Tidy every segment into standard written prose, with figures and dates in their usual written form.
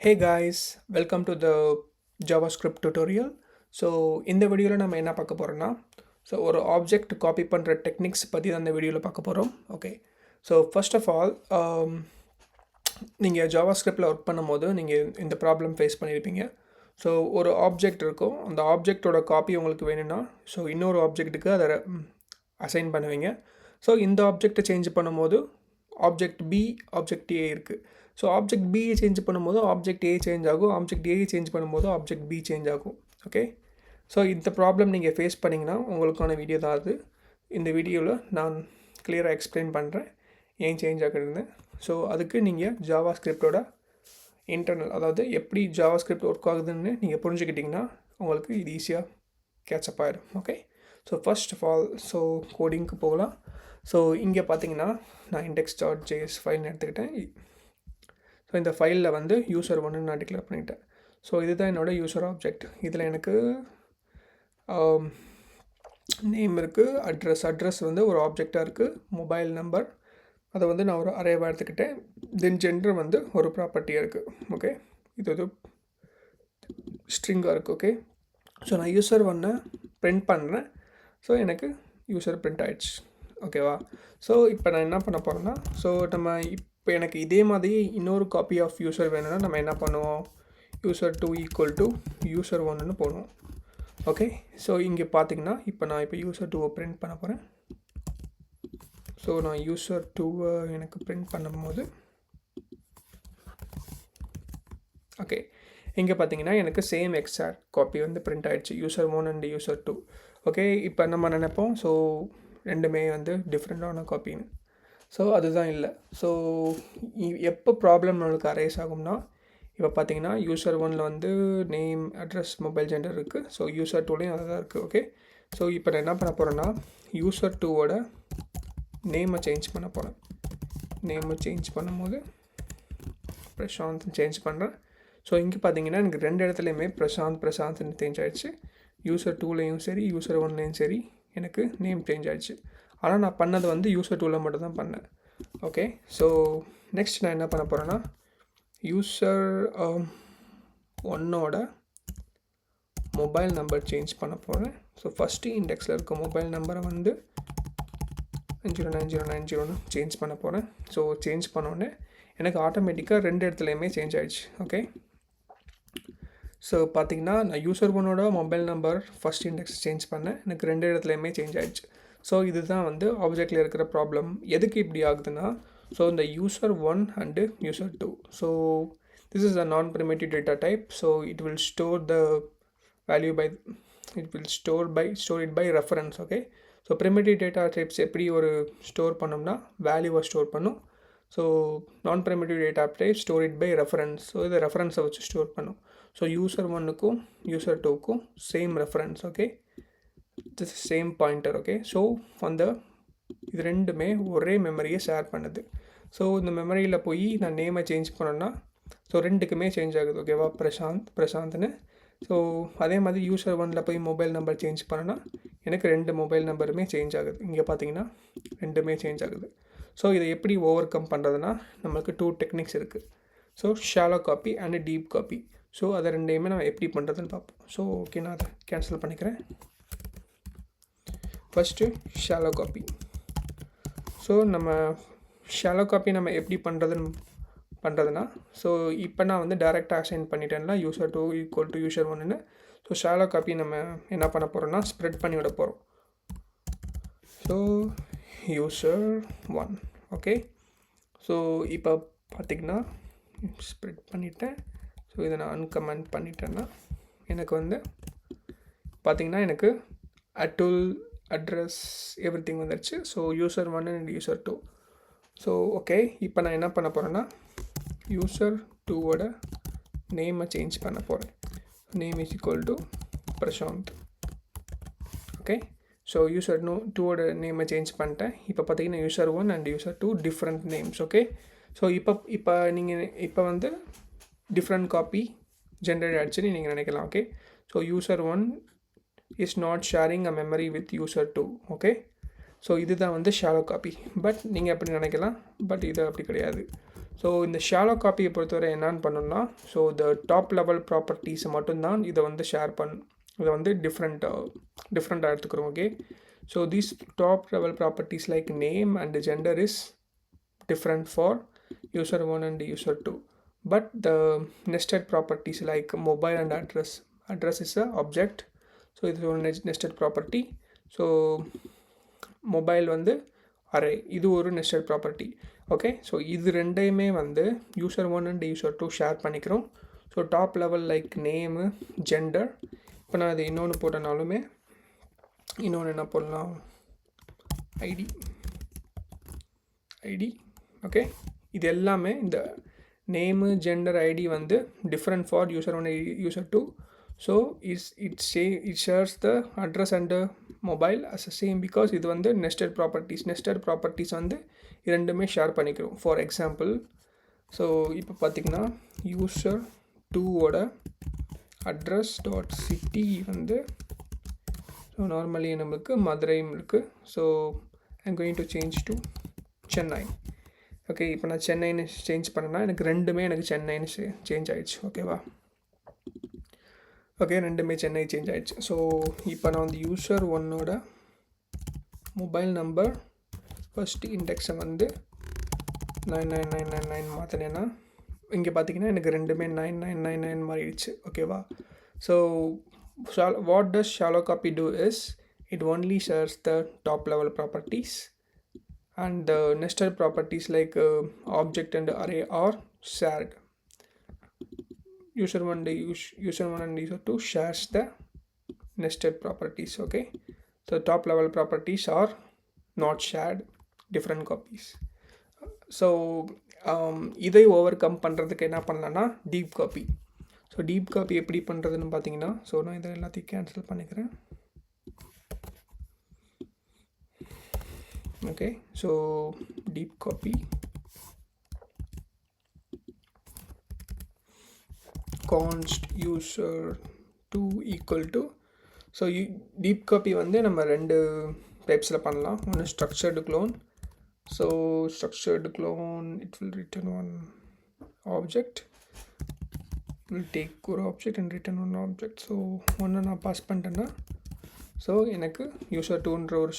Hey guys, welcome to the JavaScript tutorial. So இந்த வீடியோவில் நம்ம என்ன பார்க்க போகிறோம்னா ஒரு ஆப்ஜெக்ட் காப்பி பண்ணுற டெக்னிக்ஸ் பற்றி தான் இந்த வீடியோவில் பார்க்க போகிறோம். Okay, so first of all நீங்கள் ஜாவாஸ்கிரிப்டில் ஒர்க் பண்ணும்போது நீங்கள் இந்த ப்ராப்ளம் ஃபேஸ் பண்ணியிருப்பீங்க. ஸோ ஒரு ஆப்ஜெக்ட் இருக்கும், அந்த ஆப்ஜெக்டோட காப்பி உங்களுக்கு வேணும்னா இன்னொரு ஆப்ஜெக்ட்டுக்கு அதை அசைன் பண்ணுவீங்க. ஸோ இந்த ஆப்ஜெக்டை சேஞ்ச் பண்ணும்போது ஆப்ஜெக்ட் பி, ஆப்ஜெக்ட் ஏ இருக்குது. ஸோ ஆப்ஜெக்ட் பி சேஞ்ச் பண்ணும்போது ஆப்ஜெக்ட் ஏ சேஞ்ச் ஆகும், ஆப்ஜெக்ட் ஏ சேஞ்ச் பண்ணும்போது ஆப்ஜெக்ட் பி சேஞ்ச் ஆகும். ஓகே, ஸோ இந்த ப்ராப்ளம் நீங்கள் ஃபேஸ் பண்ணிங்கன்னா உங்களுக்கான வீடியோ தான் அது. இந்த வீடியோவில் நான் கிளியராக எக்ஸ்பிளைன் பண்ணுறேன் ஏன் சேஞ்ச் ஆகுதுன்னு. ஸோ அதுக்கு நீங்கள் ஜாவாஸ்கிரிப்டோட இன்டர்னல், அதாவது எப்படி ஜாவாஸ்கிரிப்ட் ஒர்க் ஆகுதுன்னு நீங்கள் புரிஞ்சுக்கிட்டிங்கன்னா உங்களுக்கு இது ஈஸியாக கேட்சப் ஆகிடும். Okay, so first of all கோடிங்க்கு போகலாம். ஸோ இங்கே பார்த்தீங்கன்னா நான் index.js ஃபைல்னு எடுத்துக்கிட்டேன். ஸோ இந்த ஃபைலில் வந்து யூசர் ஒன்று நான் டிக்ளேர் பண்ணிட்டேன். ஸோ இதுதான் என்னோடய யூசர் ஆப்ஜெக்ட். இதில் எனக்கு நேம் இருக்குது, அட்ரஸ் வந்து ஒரு ஆப்ஜெக்டாக இருக்குது, மொபைல் நம்பர் அதை வந்து நான் ஒரு அரேவாக எடுத்துக்கிட்டேன். தென் ஜெண்டர் வந்து ஒரு ப்ராப்பர்ட்டியாக இருக்குது. ஓகே, இது ஒரு ஸ்ட்ரிங்காக இருக்குது. ஓகே, ஸோ நான் யூசர் ஒன்றை பிரிண்ட் பண்ணுறேன். ஸோ எனக்கு யூசர் பிரிண்ட் ஆகிடுச்சு. ஓகேவா? ஸோ இப்போ நான் என்ன பண்ண போகிறேன்னா, நம்ம இப்போ எனக்கு இதே மாதிரி இன்னொரு காப்பி ஆஃப் யூசர் வேணும்னா நம்ம என்ன பண்ணுவோம், user2 = user1ன்னு போடுவோம். ஓகே, ஸோ இங்கே பார்த்தீங்கன்னா இப்போ நான் user2 பிரிண்ட் பண்ண போகிறேன். ஸோ நான் user2 எனக்கு பிரிண்ட் பண்ணும்போது ஓகே, இங்கே பார்த்தீங்கன்னா எனக்கு சேம் எக்ஸாக்ட் காப்பி வந்து பிரிண்ட் ஆகிடுச்சு, user1 அண்ட் user2. ஓகே, இப்போ நம்ம நினைப்போம் ரெண்டுமே வந்து டிஃப்ரெண்ட்டான காப்பின்னு. ஸோ அதுதான் இல்லை. ஸோ எப்போ ப்ராப்ளம் நம்மளுக்கு அரைஸ் ஆகும்னா, இப்போ பார்த்தீங்கன்னா user1ல் வந்து நேம், அட்ரஸ், மொபைல், ஜெண்டர் இருக்குது. ஸோ user2லையும் அதை தான் இருக்குது. ஓகே, ஸோ இப்போ நான் என்ன பண்ண போகிறேன்னா user2வோட நேமை சேஞ்ச் பண்ண போகிறேன். நேமை சேஞ்ச் பண்ணும்போது பிரசாந்த் சேஞ்ச் பண்ணுறேன். ஸோ இங்கே பார்த்தீங்கன்னா எனக்கு ரெண்டு இடத்துலையுமே பிரசாந்த்னு சேஞ்ச் ஆகிடுச்சு. user2லையும் சரி, user1லையும் சரி எனக்கு நேம் சேஞ்ச் ஆகிடுச்சு. ஆனால் நான் பண்ணது வந்து user2வில் மட்டும் தான் பண்ணேன். ஓகே, ஸோ நெக்ஸ்ட் நான் என்ன பண்ண போகிறேன்னா user1ஓட மொபைல் நம்பர் சேஞ்ச் பண்ண போகிறேன். ஸோ ஃபஸ்ட்டு இண்டெக்ஸில் இருக்க மொபைல் நம்பரை வந்து 90909 சேஞ்ச் பண்ண போகிறேன். ஸோ சேஞ்ச் பண்ணோன்னே எனக்கு ஆட்டோமேட்டிக்காக ரெண்டு இடத்துலையுமே சேஞ்ச் ஆகிடுச்சு. ஓகே, ஸோ பார்த்தீங்கன்னா நான் user1ஓட mobile number first index change பண்ணேன், எனக்கு ரெண்டு இடத்துலையுமே சேஞ்ச் ஆகிடுச்சு. ஸோ இதுதான் வந்து ஆப்ஜெக்டில் இருக்கிற ப்ராப்ளம். எதுக்கு இப்படி ஆகுதுன்னா, இந்த user1 and user2. This is a non-primitive data type. It will store the value by, store it by reference. Okay, primitive data types எப்படி ஒரு ஸ்டோர் பண்ணோம்னா வேல்யூவை ஸ்டோர் பண்ணும். non-primitive data type store it by reference. இதை ரெஃபரன்ஸை வச்சு store பண்ணும். user1க்கும் user2க்கும் same reference. Okay, this is same pointer. Okay, இது ரெண்டுமே ஒரே மெமரியை ஷேர் பண்ணுது. இந்த மெமரியில் போய் நான் நேமை சேஞ்ச் பண்ணேன்னா ரெண்டுக்குமே சேஞ்ச் ஆகுது. ஓகேவா, பிரசாந்த்னு. அதே மாதிரி user1ல் போய் மொபைல் நம்பர் சேஞ்ச் பண்ணேன்னா எனக்கு ரெண்டு மொபைல் நம்பருமே சேஞ்ச் ஆகுது. இங்கே பார்த்தீங்கன்னா ரெண்டுமே சேஞ்ச் ஆகுது. இதை எப்படி ஓவர் கம் பண்ணுறதுனா நம்மளுக்கு 2 டெக்னிக்ஸ் இருக்குது. Shallow copy and deep copy. அதை ரெண்டையுமே நான் எப்படி பண்ணுறதுன்னு பார்ப்போம். ஓகே, நான் அதை கேன்சல் பண்ணிக்கிறேன். First shallow copy. நம்ம ஷாலோ காப்பி நம்ம எப்படி பண்ணுறதுனா இப்போ நான் வந்து டேரெக்டாக அசைன் பண்ணிட்டேன்னா user2 = user1ன்னு. ஷாலோ காப்பி நம்ம என்ன பண்ண போகிறோம்னா ஸ்ப்ரெட் பண்ணி விட போகிறோம். user1. ஓகே, இப்போ பார்த்திங்கன்னா ஸ்ப்ரெட் பண்ணிட்டேன். இதை நான் அன்கமெண்ட் பண்ணிட்டேன்னா எனக்கு வந்து பார்த்திங்கன்னா எனக்கு அட்டுல், அட்ரஸ், எவ்ரிதிங் வந்துடுச்சு. user1 and user2. ஓகே, இப்போ நான் என்ன பண்ண போகிறேன்னா user2ஓட நேமை சேஞ்ச் பண்ண போகிறேன். நேம் = பிரசாந்த். ஓகே, user2ஓட நேமை சேஞ்ச் பண்ணிட்டேன். இப்போ பார்த்தீங்கன்னா user1 and user2 different names. Okay, இப்போ நீங்கள் வந்து டிஃப்ரெண்ட் காப்பி ஜென்ரேட் ஆகிடுச்சுன்னு நீங்கள் நினைக்கலாம். Okay, user1 is not sharing a memory with user2. Okay, இதுதான் வந்து ஷாலோ காப்பி. பட் நீங்கள் எப்படி நினைக்கலாம், பட் இது அப்படி கிடையாது. ஸோ இந்த ஷாலோ காப்பியை பொறுத்தவரை என்னென்னு பண்ணணும்னா, ஸோ இந்த டாப் லெவல் ப்ராப்பர்ட்டிஸை மட்டும்தான் இதை வந்து இதை வந்து டிஃப்ரெண்ட்டாக எடுத்துக்கிறோம். Okay, so these top level properties like name and gender is different for user 1 and user 2, but the nested properties like mobile and address is a object, so it is one nested property. So mobile வந்து array, இது ஒரு nested property. Okay, so இது ரெண்டையுமே வந்து user 1 and user 2 share பண்ணிக்கிறோம். So top level like name gender, இப்போ நான் அது இன்னொன்று போட்டனாலுமே இன்னொன்று என்ன போடலாம், ஐடி. ஓகே, இது எல்லாமே இந்த நேமு ஜெண்டர் ஐடி வந்து different for user 1 user 2. So it shares the address and mobile as a same, because இது வந்து நெஸ்டட் ப்ராப்பர்ட்டிஸ் வந்து இரண்டுமே ஷேர் பண்ணிக்கிறோம். ஃபார் எக்ஸாம்பிள், ஸோ இப்போ பார்த்திங்கன்னா யூசர் 2ஓட அட்ரஸ் டாட் சிட்டி வந்து, ஸோ நார்மலி நம்மளுக்கு மதுரையும் இருக்குது. So I'm going to change to Chennai. Okay, இப்போ நான் சென்னைன்னு சேஞ்ச் பண்ணேன்னா எனக்கு ரெண்டுமே சென்னைன்னு சேஞ்ச் ஆகிடுச்சு. ஓகேவா? ஓகே, ரெண்டுமே சென்னை சேஞ்ச் ஆகிடுச்சு. ஸோ இப்போ நான் வந்து யூசர் 1ஓட மொபைல் நம்பர் ஃபஸ்ட்டு இண்டெக்ஸை வந்து 99999 மாற்றினேன்னா இங்கே பார்த்தீங்கன்னா எனக்கு ரெண்டுமே 9999 மாறிடுச்சு. ஓகேவா? So what does shallow copy do is it only shares the top level properties, and the nested properties like object and array are shared. User 1 and user 2 shares the nested properties. Okay, so top level properties are not shared, different copies. So இதை overcome பண்ணுறதுக்கு என்ன பண்ணலான்னா deep copy. So deep copy எப்படி பண்ணுறதுன்னு பார்த்தீங்கன்னா, so நான் இதை எல்லாத்தையும் கேன்சல் பண்ணிக்கிறேன். Okay, so deep copy const user 2 equal to, so deep copy வந்து நம்ம ரெண்டு டைப்ஸில் பண்ணலாம். ஒன்று structured clone. So structured clone it will return one object, will take ஒரு object and return one object. So ஒன்று நான் பாஸ் பண்ணிட்டேன்னா, ஸோ எனக்கு யூசர் 2ன்ற ஒரு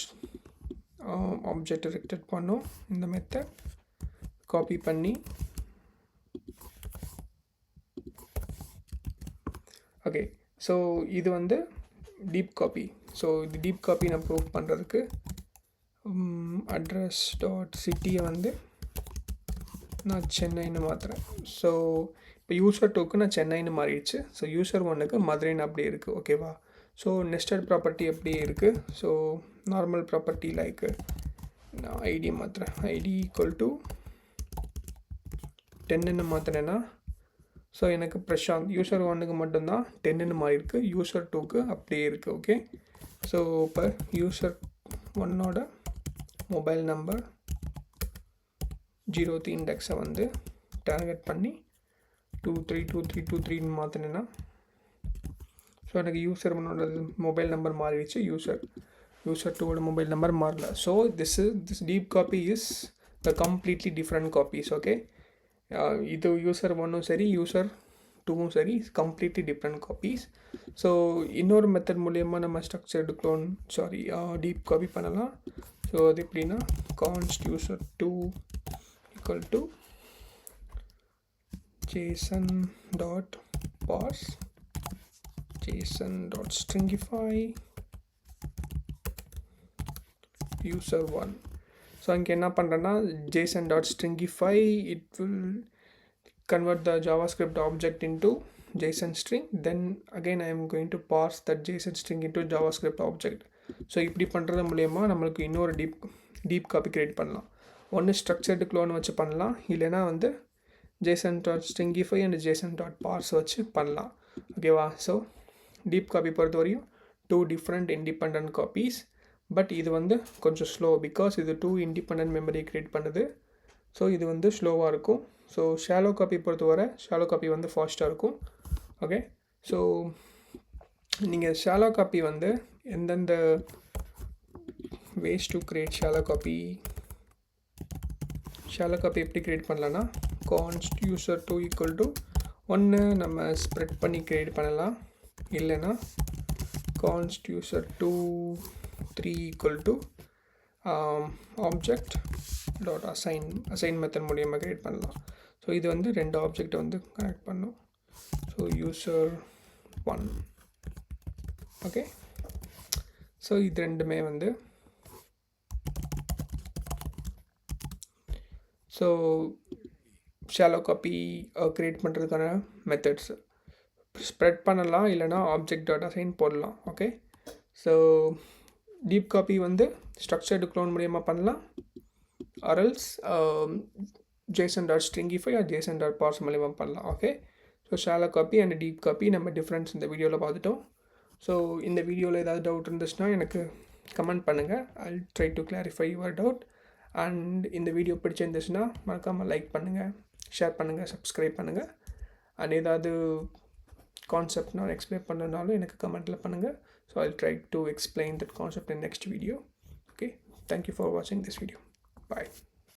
ஆப்ஜெக்ட் ரிட்டர்ன் பண்ணோம். இந்த மெத்தட் காப்பி பண்ணி, ஓகே, ஸோ இது வந்து டீப் காப்பி. ஸோ இது டீப் காப்பி நான் ப்ரூவ் பண்ணுறதுக்கு அட்ரஸ் டாட் சிட்டியை வந்து நான் சென்னைன்னு மாற்றுறேன். ஸோ இப்போ யூசர் 2க்கு நான் சென்னைன்னு மாறிடுச்சு. ஸோ யூசர் 1க்கு மதுரைன்னு அப்படியே இருக்குது. ஓகேவா? ஸோ நெஸ்டட் ப்ராப்பர்ட்டி அப்படியே இருக்குது. ஸோ நார்மல் ப்ராப்பர்ட்டி லைக் நான் ஐடி மாற்றுறேன். ஐடி ஈக்குவல் டு 10ன்னு மாற்றினேன்னா, ஸோ எனக்கு பிரசாந்த் யூசர் 1க்கு மட்டும்தான் 10ன்னு மாறி இருக்குது, யூசர் 2க்கு அப்படியே இருக்குது. ஓகே, ஸோ இப்போ யூசர் 1ஓட மொபைல் நம்பர் 0th இண்டெக்ஸை வந்து டார்கெட் பண்ணி 232323ன்னு மாற்றினேன்னா, ஸோ எனக்கு யூசர் 1ஓட மொபைல் நம்பர் மாறிடுச்சு, யூசர் 2ஓட மொபைல் நம்பர் மாறல. So this deep copy is the completely different copies. Okay, இது யூசர் 1ம் சரி யூசர் 2ம் சரி கம்ப்ளீட்லி டிஃப்ரெண்ட் காப்பீஸ். ஸோ இன்னொரு மெத்தட் மூலயமா நம்ம ஸ்ட்ரக்சர்டு க்ளோன் டீப் காப்பி பண்ணலாம். ஸோ அது எப்படின்னா const user 2 equal to json.parse json.stringify user 1. So அங்கே என்ன பண்ணுறேன்னா json.stringify it will convert the JavaScript object into JSON string, then again I am going to parse that JSON string into JavaScript object. So இப்படி பண்ணுறது மூலயமா நம்மளுக்கு இன்னொரு deep copy create பண்ணலாம். ஒன்று ஸ்ட்ரக்சர்டு க்ளோன் வச்சு பண்ணலாம், இல்லைனா வந்து json.stringify and json.parse வச்சு பண்ணலாம். ஓகேவா? ஸோ டீப் காப்பி பொறுத்த வரையும் 2 டிஃப்ரெண்ட் இண்டிபெண்ட் காப்பீஸ். பட் இது வந்து கொஞ்சம் ஸ்லோ, பிகாஸ் இது 2 இண்டிபெண்ட் மெமரி க்ரியேட் பண்ணுது. ஸோ இது வந்து ஸ்லோவாக இருக்கும். ஸோ ஷாலோ காப்பி பொறுத்தவரை ஷாலோ காப்பி வந்து ஃபாஸ்ட்டாக இருக்கும். ஓகே, ஸோ நீங்கள் ஷாலோ காப்பி வந்து எந்தெந்த ways to create shallow copy எப்படி க்ரியேட் பண்ணலான்னா, கான்ஸ்ட் user2 ஈக்குவல் டு ஒன்று நம்ம ஸ்ப்ரெட் பண்ணி கிரியேட் பண்ணலாம், இல்லைன்னா கான்ஸ்ட் user2 3 equal to object dot assign method மூலியமாக கிரியேட் பண்ணலாம். ஸோ இது வந்து ரெண்டு ஆப்ஜெக்டை வந்து கனெக்ட் பண்ணும். So user1 okay. ஸோ இது ரெண்டுமே வந்து ஸோ ஷாலோ காப்பி க்ரியேட் பண்ணுறதுக்கான மெத்தட்ஸ் ஸ்ப்ரெட் பண்ணலாம், இல்லைனா ஆப்ஜெக்ட் டாட் அசைன் போடலாம். ஓகே. ஸோ டீப் காப்பி வந்து ஸ்ட்ரக்சர்டு க்ளோன் மூலியமாக பண்ணலாம், ஆர்எல்ஸ் JSON.stringify ஆர் JSON.parse மூலியமாக பண்ணலாம். Okay. So shallow copy and deep copy நம்ம டிஃப்ரென்ஸ் இந்த வீடியோவில் பார்த்துட்டோம். ஸோ இந்த வீடியோவில் ஏதாவது டவுட் இருந்துச்சுன்னா எனக்கு கமெண்ட் பண்ணுங்கள். I'll try to clarify your doubt. And இந்த வீடியோ பிடிச்சிருந்துச்சுன்னா மறக்காமல் லைக் பண்ணுங்கள், ஷேர் பண்ணுங்கள், சப்ஸ்கிரைப் பண்ணுங்கள். அண்ட் ஏதாவது கான்செப்ட் நான் எக்ஸ்பிளைன் பண்ணனாலும் எனக்கு கமெண்ட்டில் பண்ணுங்கள். So I'll try to explain that concept in next video. Okay. Thank you for watching this video. Bye.